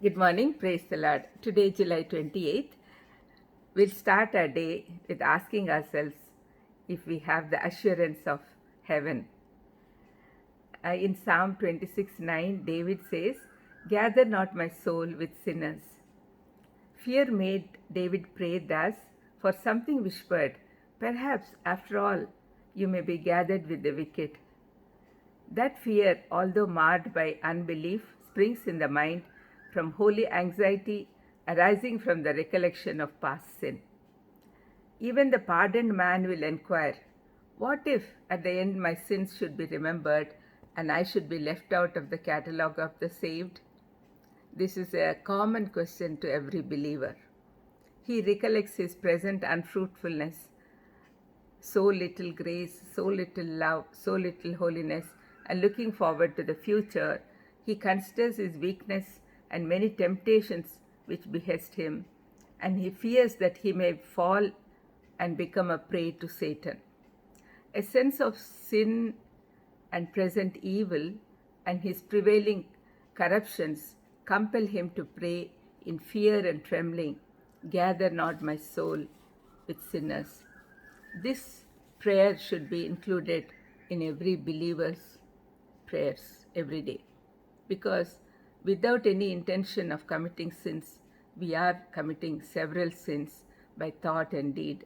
Good morning, praise the Lord. Today, July 28th, we'll start our day with asking ourselves if we have the assurance of heaven. In Psalm 26:9, David says, "Gather not my soul with sinners." Fear made David pray thus, for something whispered, "Perhaps, after all, you may be gathered with the wicked." That fear, although marred by unbelief, springs in the mind from holy anxiety arising from the recollection of past sin. Even the pardoned man will inquire, "What if at the end my sins should be remembered and I should be left out of the catalogue of the saved?" This is a common question to every believer. He recollects his present unfruitfulness, so little grace, so little love, so little holiness, and looking forward to the future, he considers his weakness and many temptations which beheast him, and he fears that he may fall and become a prey to Satan. A sense of sin and present evil and his prevailing corruptions compel him to pray in fear and trembling, "Gather not my soul with sinners." This prayer should be included in every believer's prayers every day, because without any intention of committing sins, we are committing several sins by thought and deed.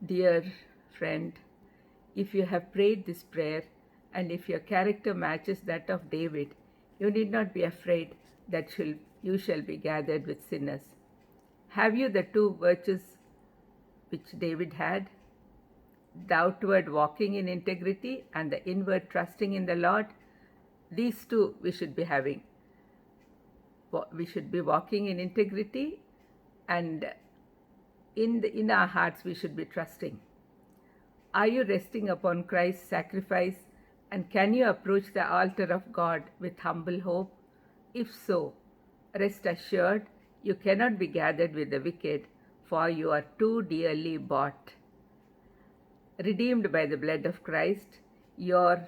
Dear friend, if you have prayed this prayer and if your character matches that of David, you need not be afraid that you shall be gathered with sinners. Have you the two virtues which David had? The outward walking in integrity and the inward trusting in the Lord. These two we should be having. We should be walking in integrity, and in our hearts we should be trusting. Are you resting upon Christ's sacrifice, and can you approach the altar of God with humble hope? If so, rest assured you cannot be gathered with the wicked, for you are too dearly bought. Redeemed by the blood of Christ, you're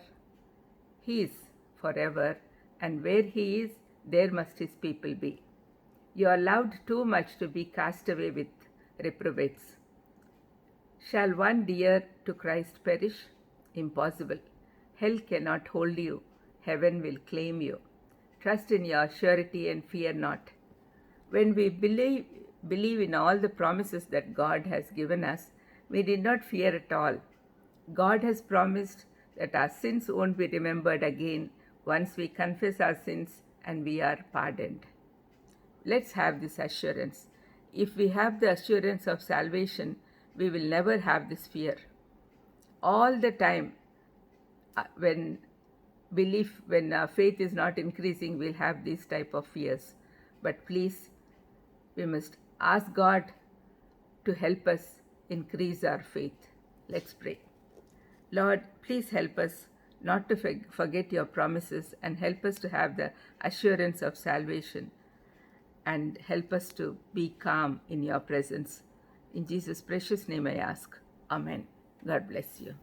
His forever, and where He is, there must His people be. You are loved too much to be cast away with reprobates. Shall one dear to Christ perish? Impossible. Hell cannot hold you. Heaven will claim you. Trust in your surety and fear not. When we believe in all the promises that God has given us, we need not fear at all. God has promised that our sins won't be remembered again once we confess our sins and we are pardoned. Let's have this assurance. If we have the assurance of salvation, we will never have this fear. All the time, when faith is not increasing, we'll have these type of fears. But please, we must ask God to help us increase our faith. Let's pray. Lord, please help us not to forget your promises, and help us to have the assurance of salvation, and help us to be calm in your presence. In Jesus' precious name I ask. Amen. God bless you.